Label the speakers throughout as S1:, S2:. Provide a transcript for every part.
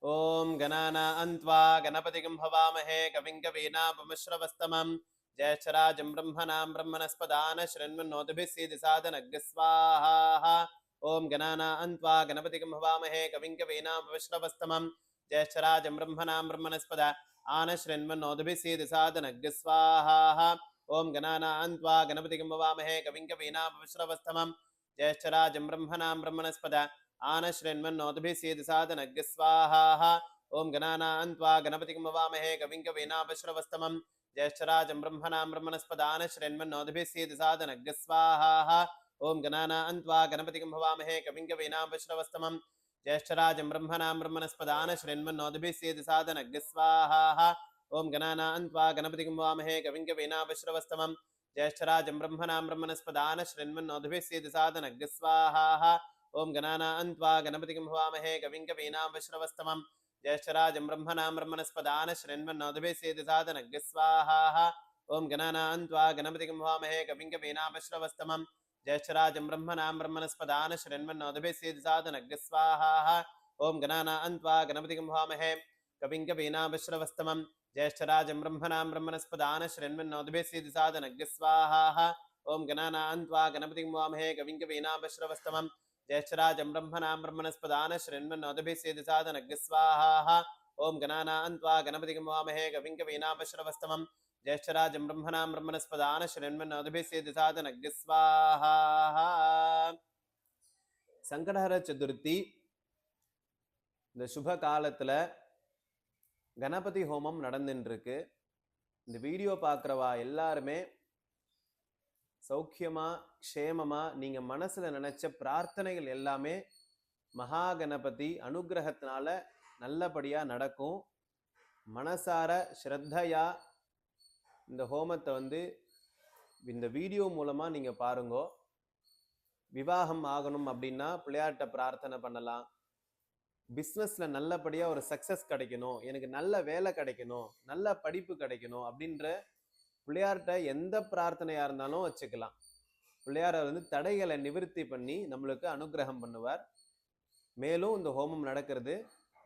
S1: ओम गणानान्त्वा गणपतिं हवामहे कविं कवीनापमश्रवस्तमं ज्येष्ठराजं ब्रह्मणां ब्रह्मणस्पदान शृण्वन्नोतिभिः सीदसादनग् स्वाहा। ओम गणानान्त्वा गणपतिं हवामहे कविं कवीनापमश्रवस्तमं ज्येष्ठराजं ब्रह्मणां ब्रह्मणस्पदा आन शृण्वन्नोतिभिः सीदसादनग् स्वाहा। ओम गणानान्त्वा गणपतिं हवामहे कविं कवीनापमश्रवस्तमं ज्येष्ठराजं ब्रह्मणां ब्रह्मणस्पदा आन श्रृण्वन्नोतिभिः सीदसादनग् स्वाहा। ओम गणानान्त्वा गणपतिं हवामहे कविं कवीनापश्रवस्तमं ज्येष्ठराजं ब्रह्मणां ब्रह्मणस्पदान शृण्वन्नोतिभिः सीदसादनग् स्वाहा। ओम गणानान्त्वा गणपतिं हवामहे कविं कवीनापश्रवस्तमं ज्येष्ठराजं ब्रह्मणां ब्रह्मणस्पदान शृण्वन्नोतिभिः सीदसादनग् स्वाहा। ओम गणानान्त्वा गणपतिं हवामहे कविं कवीनापश्रवस्तमं ज्येष्ठराजं ब्रह्मणां ब्रह्मणस्पदान शृण्वन्नोतिभिः सीदसादनग् स्वाहा। ओम गणानान्त्वा गणपतिं हवामहे कविं कवीनापश्रवस्तमं ज्येष्ठराजं ब्रह्मणां ब्रह्मणस्पदान शृण्वन्नोतिभिः सीदसादनग् स्वाहा। ओम गणानान्त्वा गणपतिं हवामहे कविं कवीनापश्रवस्तमं ज्येष्ठराजं ब्रह्मणां ब्रह्मणस्पदान शृण्वन्नोतिभिः सीदसादनग् स्वाहा। ओम गणानान्त्वा गणपतिं हवामहे कविं कवीनापश्रवस्तमं ज्येष्ठराजं ब्रह्मणां ब्रह्मणस्पदान शृण्वन्नोतिभिः सीदसादनग् स्वाहा। ओम गणानान्त्वा गणपतिं हवामहे कविं कवीनापश्रवस्तमं ज्येष्ठराजं ब्रह्मणां ब्रह्मणस्पदान शृण्वन्नोतिभिः सीदसादनग् स्वाहा। ओम गणानान्त्वा गणपतिं हवामहे कविं कवीनापश्रवस्तमं ज्येष्ठराजं ब्रह्मणां ब्रह्मणस्पदान शृण्वन्नोतिभिः सीदसादनग् स्वाहा। சங்கடஹர சதுர்த்தி இந்த சுப காலத்துல கணபதி ஹோமம் நடந்துட்டு இருக்கு. இந்த வீடியோ பார்க்குறவா எல்லாருமே சௌக்கியமா க்ஷேமமா நீங்க மனசுல நினைச்ச பிரார்த்தனைகள் எல்லாமே மகா கணபதி அனுகிரகத்தினால நல்லபடியா நடக்கும். மனசார ஸ்ரத்தையா இந்த ஹோமத்தை இந்த வீடியோ மூலமா நீங்க பாருங்க. விவாகம் ஆகணும் அப்படின்னா பிள்ளையார்ட்ட பிரார்த்தனை பண்ணலாம். பிஸ்னஸ்ல நல்லபடியா ஒரு சக்சஸ் கிடைக்கணும், எனக்கு நல்ல வேலை கிடைக்கணும், நல்ல படிப்பு கிடைக்கணும் அப்படின்ற பிள்ளையார்ட்ட எந்த பிரார்த்தனையா இருந்தாலும் வச்சுக்கலாம். பிள்ளையார தடைகளை நிவர்த்தி பண்ணி நம்மளுக்கு அனுகிரகம் பண்ணுவார். மேலும் இந்த ஹோமம் நடக்கிறது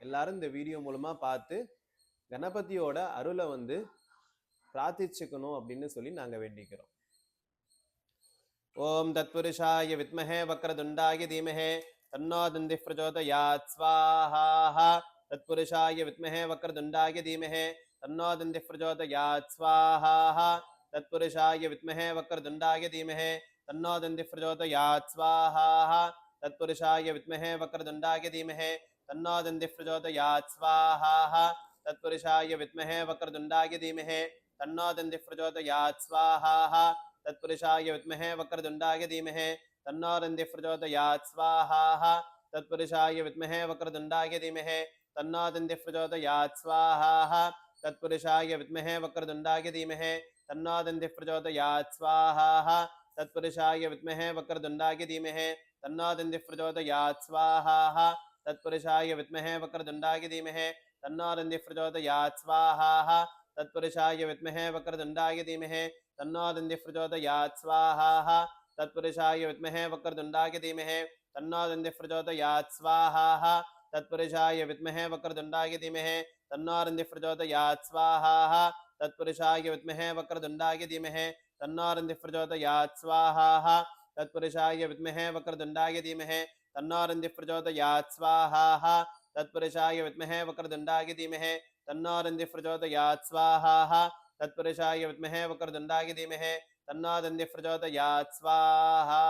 S1: எல்லாரும் இந்த வீடியோ மூலமா பார்த்து கணபதியோட அருளை பிரார்த்திச்சுக்கணும் அப்படின்னு சொல்லி நாங்க வேண்டிக்கிறோம். ஓம் தத்புருஷாய வித்மஹே வக்ரதுண்டாய தீமஹே தன்னோ தந்திः பிரச்சோதயாத் ஸ்வாஹா. தத்புருஷாய வித்மஹே வக்ரதுண்டாய தீமஹே तन्नो दन्तिः प्रचोदयात् स्वाहा। तत्पुरुषाय विद्महे वक्रतुण्डाय धीमहि तन्नो दन्तिः प्रचोदयात् स्वाहा। तत्पुरुषाय विद्महे वक्रतुण्डाय धीमहि तन्नो दन्तिः प्रचोदयात् स्वाहा। तत्पुरुषाय विद्महे वक्रतुण्डाय धीमहि तन्नो दन्तिः प्रचोदयात् स्वाहा। तत्पुरुषाय विद्महे वक्रतुण्डाय धीमहि तन्नो दन्तिः प्रचोदयात् स्वाहा। तत्पुरुषाय विद्महे वक्रतुण्डाय धीमहि तन्नो दन्तिः प्रचोदयात् स्वाहा। तत्पुरुषाय विद्महे वक्रतुण्डाय धीमहि तन्नो दन्तिः प्रचोदयात् स्वाहा। तत्पुरुषाय विद्महे वक्रतुण्डाय धीमहि तन्नो दन्तिः प्रचोदयात् स्वाहा। तत्पुरुषाय विद्महे वक्रतुण्डाय धीमहि तन्नो दन्तिः प्रचोदयात् स्वाहा। तत्पुरुषाय विद्महे वक्रतुण्डाय धीमहि तन्नो दन्तिः प्रचोदयात् स्वाहा। तत्पुरुषाय विद्महे वक्रतुण्डाय धीमहि तन्नो दन्तिः प्रचोदयात् स्वाहा। तत्पुरुषाय विद्महे वक्रतुण्डाय धीमहि तन्नो दन्तिः प्रचोदयात् स्वाहा। तत्पुरुषाय विद्महे वक्रतुण्डाय धीमहि तन्नो दन्तिः प्रचोदयात् स्वाहा। तत्पुरुषाय विद्महे वक्रतुण्डाय धीमहि तन्नो दन्तिः प्रचोदयात् स्वाहा। तत्पुरुषाय विद्महे वक्रतुण्डाय धीमहि तन्नो दन्तिः प्रचोदयात् स्वाहा। तत्पुरुषाय विद्महे वक्रतुण्डाय धीमहि तन्नो दन्तिः प्रचोदयात् स्वाहा।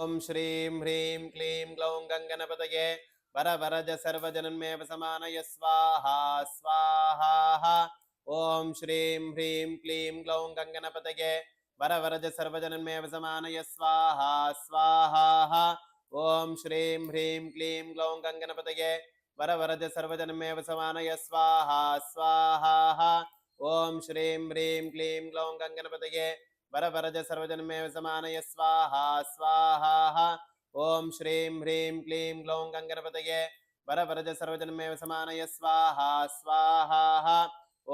S1: ओम श्रीं ह्रीं क्लीं ग्लौं गङ्गणपतये वरवरज सर्वजनन्मेव समानय स्वाहा स्वाहा। ओम श्रीं ह्रीं क्लीं ग्लौं गङ्गणपतये वरवरज सर्वजनन्मेव समानय स्वाहा स्वाहा। ओम श्रीं ह्रीं क्लीं ग्लौं गङ्गणपतये वरवरज सर्वजनन्मेव समानय स्वाहा स्वाहा। ओम श्रीं ह्रीं क्लीं ग्लौं गङ्गणपतये वरवरज सर्वजनन्मेव समानय स्वाहा स्वाहा। ओम श्रीं ह्रीं क्लीं ग्लौं गङ्गणपतये वरवरज सर्वजनन्मेव समानय स्वाहा स्वाहा।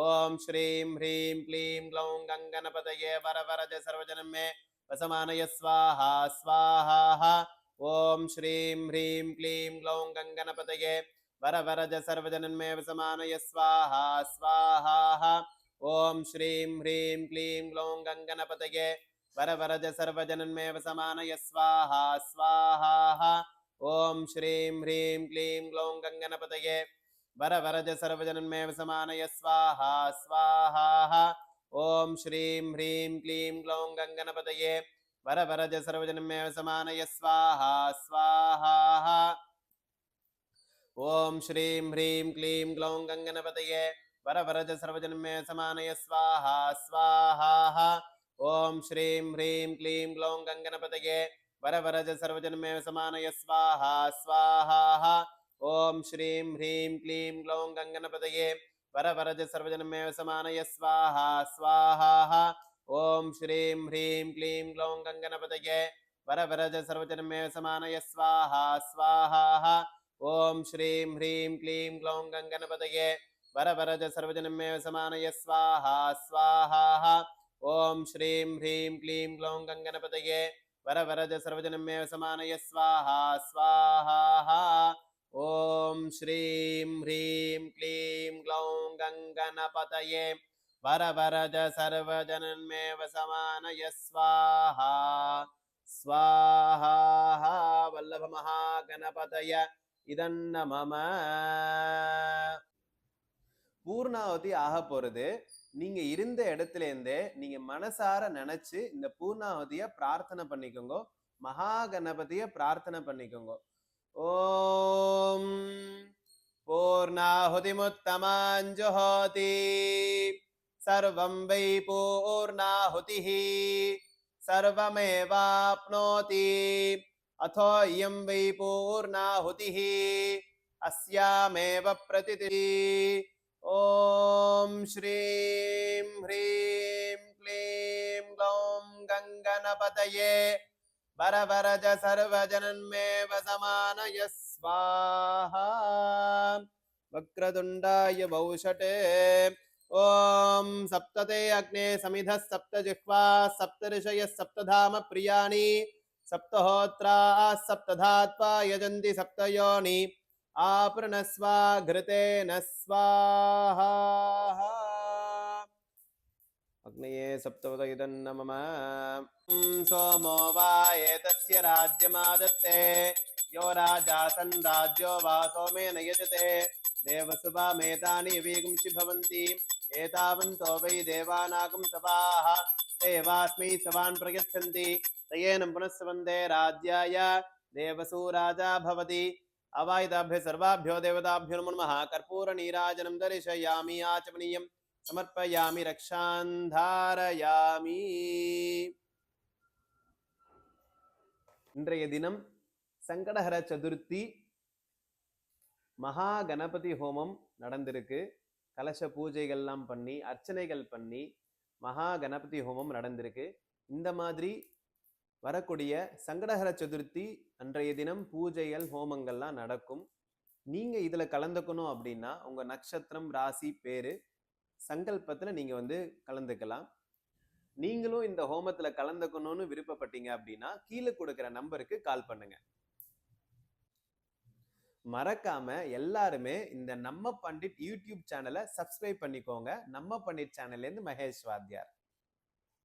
S1: ओम श्रीं ह्रीं क्लीं ग्लौं गङ्गणपतये वरवरज सर्वजनन्मेव समानय स्वाहा स्वाहा। ओम श्रीं ह्रीं क्लीं ग्लौं गङ्गणपतये वरवरज सर्वजनन्मे वसमानय स्वाहा स्वाहा। ओम श्रीं ह्रीं क्लीं ग्लौं गंगणपतये वरवरज सर्वजनन्मे वसमानय स्वाहा स्वाहा। ओम श्रीं ह्रीं क्लीं ग्लौं गंगणपतये वरवरज सर्वजनन्मे वसमानय स्वाहा स्वाहा। ओम श्रीं ह्रीं क्लीं ग्लौं गंगणपतये वरवरज सर्वजनन्मे वसमानय स्वाहा स्वाहा। ओम श्रीं ह्रीं क्लीं ग्लौं गंगणपतये वरवरज सर्वजनन्मे वसमानय स्वाहा स्वाहा। ओम श्रीं ह्रीं क्लीं ग्लौं गंगणपतये वरवरज सर्वजनन्मे वसमानय स्वाहा स्वाहा। ओम श्रीं ह्रीं क्लीं ग्लौं गंगणपतये वरवरज सर्वजनन्मे वसमानय स्वाहा स्वाहा। ओम श्रीं ह्रीं क्लीं ग्लौं गंगणपतये वरवरज सर्वजनन्मे वसमानय स्वाहा स्वाहा। ओम श्रीं ह्रीं क्लीं ग्लौं गंगणपतये वरवरज सर्वजनन्मे वसमानय स्वाहा स्वाहा। ओम श्रीं ह्रीं क्लीं ग्लौं गंगणपतये वरवरज सर्वजनन्मे वसमानय स्वाहा स्वाहा। ओम श्रीं ह्रीं क्लीं ग्लौं गंगणपतये वरवरज सर्वजनन्मे वसमानय स्वाहा स्वाहा। वल्लभ महागणपतय இதன்ன மம. பூர்ணாவதி ஆக போறது நீங்க இருந்த இடத்துல இருந்தே நீங்க மனசார நினைச்சு இந்த பூர்ணாவதிய பிரார்த்தனை பண்ணிக்கோங்க. மகா கணபதிய பிரார்த்தனை பண்ணிக்கோங்க. ஓம் பூர்ணாஹுதிமுத்தமாஞ்சுஹோதி சர்வம் வை பூர்ணாஹுதிः சர்வமேவாப்னோதி अथो इयं वै पूर्णाहुतिः अस्यामेव प्रतितिः। ओम श्रीं ह्रीं क्लीं ग्लौं गंगणपतये वरवरज सर्वजनन्मे वसमानय स्वाहा। वक्रतुंडाय वौषटे ओम सप्तते अग्ने समिधः सप्तजिह्वा सप्तऋषयः सप्तधाम प्रियाणि सप्तहोत्रा सप्तधात्वा यजन्ति सप्तयोनि आपृणस्वा घृतेन स्वाहा। अग्नये सप्तवद इदन्न मम। सोमो वा एतस्य राज्यमादत्ते यो राजासन् राज्यो वा सोमेन यजते देवसुभामेतानि वीगुंसि भवन्ति एतावन्तो वै देवानागं सभाः देवास्मै सवान् प्रयच्छन्ति तयेन पुनस्वन्दे राज्याय देवसु राजा भवति। अवायदाभ्य सर्वाभ्यो देवताभ्यो नमः। कर्पूर नीराजनं दर्शयामि आचमनीयं समर्पयामि रक्षान्धारयामि। இன்றைய தினம் சங்கடஹர சதுர்த்தி மகா கணபதி ஹோமம் நடந்திருக்கு. கலச பூஜைகள்லாம் பண்ணி அர்ச்சனைகள் பண்ணி மகா கணபதி ஹோமம் நடந்திருக்கு. இந்த மாதிரி வரக்கூடிய சங்கடஹர சதுர்த்தி அன்றைய தினம் பூஜைகள் ஹோமங்கள்லாம் நடக்கும். நீங்க இதுல கலந்துக்கணும் அப்படின்னா உங்க நட்சத்திரம் ராசி பேரு சங்கல்பத்துல நீங்க கலந்துக்கலாம். நீங்களும் இந்த ஹோமத்துல கலந்துக்கணும்னு விருப்பப்பட்டீங்க அப்படின்னா கீழே கொடுக்கிற நம்பருக்கு கால் பண்ணுங்க. மறக்காம எல்லாருமே இந்த நம்ம பண்டிட் யூடியூப் சேனலை சப்ஸ்கிரைப் பண்ணிக்கோங்க. நம்ம பண்டிட் சேனல்ல இருந்து மகேஷ் வாத்தியார்.